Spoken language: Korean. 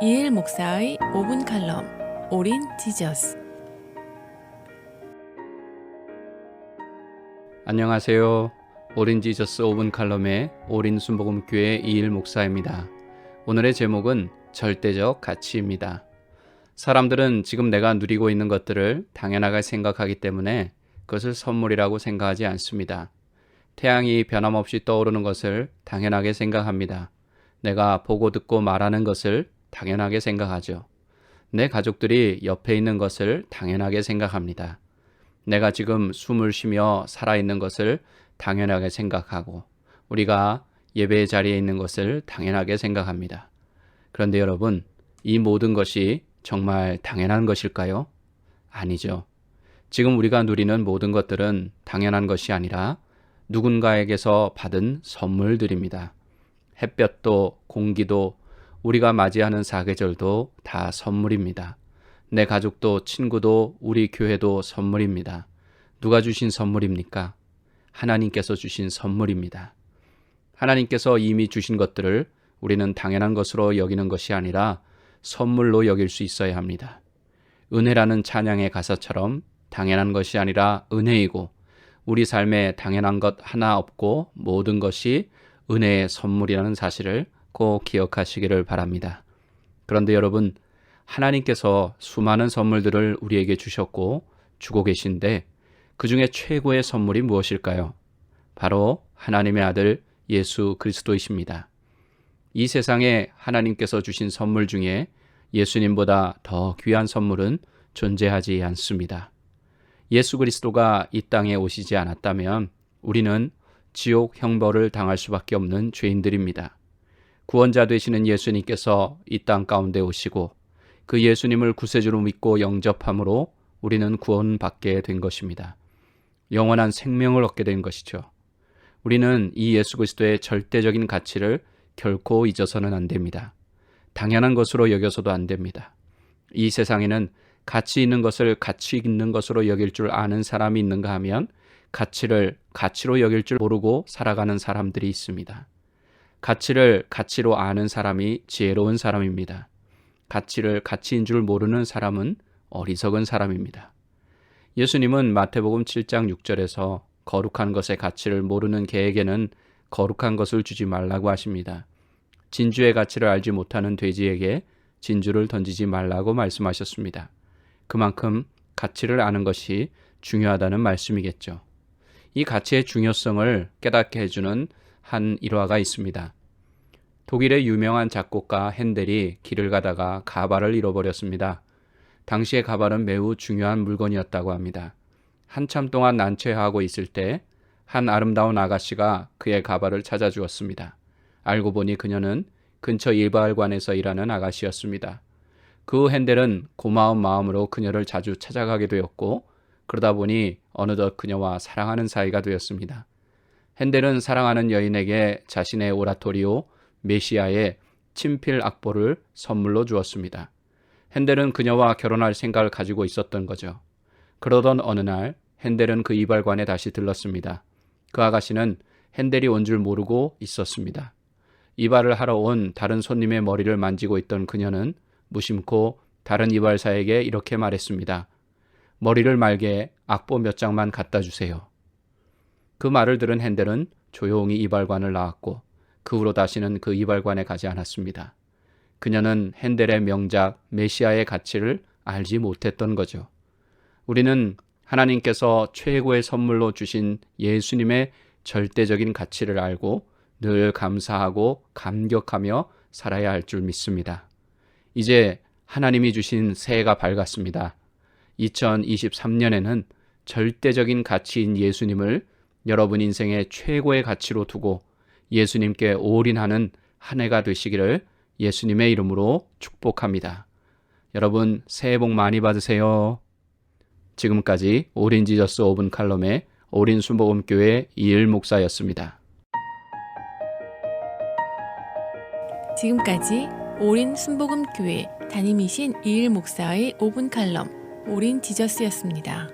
이일 목사의 5분 칼럼 올인 지저스. 안녕하세요. 올인 지저스 5분 칼럼의 올인 순복음교회 이일 목사입니다. 오늘의 제목은 절대적 가치입니다. 사람들은 지금 내가 누리고 있는 것들을 당연하게 생각하기 때문에 그것을 선물이라고 생각하지 않습니다. 태양이 변함없이 떠오르는 것을 당연하게 생각합니다. 내가 보고 듣고 말하는 것을 당연하게 생각하죠. 내 가족들이 옆에 있는 것을 당연하게 생각합니다. 내가 지금 숨을 쉬며 살아있는 것을 당연하게 생각하고 우리가 예배의 자리에 있는 것을 당연하게 생각합니다. 그런데 여러분, 이 모든 것이 정말 당연한 것일까요? 아니죠. 지금 우리가 누리는 모든 것들은 당연한 것이 아니라 누군가에게서 받은 선물들입니다. 햇볕도 공기도 우리가 맞이하는 사계절도 다 선물입니다. 내 가족도 친구도 우리 교회도 선물입니다. 누가 주신 선물입니까? 하나님께서 주신 선물입니다. 하나님께서 이미 주신 것들을 우리는 당연한 것으로 여기는 것이 아니라 선물로 여길 수 있어야 합니다. 은혜라는 찬양의 가사처럼 당연한 것이 아니라 은혜이고 우리 삶에 당연한 것 하나 없고 모든 것이 은혜의 선물이라는 사실을 꼭 기억하시기를 바랍니다. 그런데 여러분, 하나님께서 수많은 선물들을 우리에게 주셨고 주고 계신데 그 중에 최고의 선물이 무엇일까요? 바로 하나님의 아들 예수 그리스도이십니다. 이 세상에 하나님께서 주신 선물 중에 예수님보다 더 귀한 선물은 존재하지 않습니다. 예수 그리스도가 이 땅에 오시지 않았다면 우리는 지옥 형벌을 당할 수밖에 없는 죄인들입니다. 구원자 되시는 예수님께서 이 땅 가운데 오시고 그 예수님을 구세주로 믿고 영접함으로 우리는 구원받게 된 것입니다. 영원한 생명을 얻게 된 것이죠. 우리는 이 예수 그리스도의 절대적인 가치를 결코 잊어서는 안 됩니다. 당연한 것으로 여겨서도 안 됩니다. 이 세상에는 가치 있는 것을 가치 있는 것으로 여길 줄 아는 사람이 있는가 하면 가치를 가치로 여길 줄 모르고 살아가는 사람들이 있습니다. 가치를 가치로 아는 사람이 지혜로운 사람입니다. 가치를 가치인 줄 모르는 사람은 어리석은 사람입니다. 예수님은 마태복음 7장 6절에서 거룩한 것의 가치를 모르는 개에게는 거룩한 것을 주지 말라고 하십니다. 진주의 가치를 알지 못하는 돼지에게 진주를 던지지 말라고 말씀하셨습니다. 그만큼 가치를 아는 것이 중요하다는 말씀이겠죠. 이 가치의 중요성을 깨닫게 해주는 한 일화가 있습니다. 독일의 유명한 작곡가 핸델이 길을 가다가 가발을 잃어버렸습니다. 당시의 가발은 매우 중요한 물건이었다고 합니다. 한참 동안 난처해하고 있을 때 한 아름다운 아가씨가 그의 가발을 찾아주었습니다. 알고 보니 그녀는 근처 일발관에서 일하는 아가씨였습니다. 그 후 핸델은 고마운 마음으로 그녀를 자주 찾아가게 되었고 그러다 보니 어느덧 그녀와 사랑하는 사이가 되었습니다. 핸델은 사랑하는 여인에게 자신의 오라토리오 메시아의 친필 악보를 선물로 주었습니다. 핸델은 그녀와 결혼할 생각을 가지고 있었던 거죠. 그러던 어느 날 핸델은 그 이발관에 다시 들렀습니다. 그 아가씨는 핸델이 온 줄 모르고 있었습니다. 이발을 하러 온 다른 손님의 머리를 만지고 있던 그녀는 무심코 다른 이발사에게 이렇게 말했습니다. 머리를 말게 악보 몇 장만 갖다 주세요. 그 말을 들은 핸델은 조용히 이발관을 나왔고 그 후로 다시는 그 이발관에 가지 않았습니다. 그녀는 핸델의 명작 메시아의 가치를 알지 못했던 거죠. 우리는 하나님께서 최고의 선물로 주신 예수님의 절대적인 가치를 알고 늘 감사하고 감격하며 살아야 할 줄 믿습니다. 이제 하나님이 주신 새해가 밝았습니다. 2023년에는 절대적인 가치인 예수님을 여러분 인생의 최고의 가치로 두고 예수님께 올인하는 한 해가 되시기를 예수님의 이름으로 축복합니다. 여러분 새해 복 많이 받으세요. 지금까지 올인 지저스 5분 칼럼의 올인 순복음교회 이일 목사였습니다. 지금까지 올인 순복음교회 담임이신 이일 목사의 5분 칼럼 올인 지저스였습니다.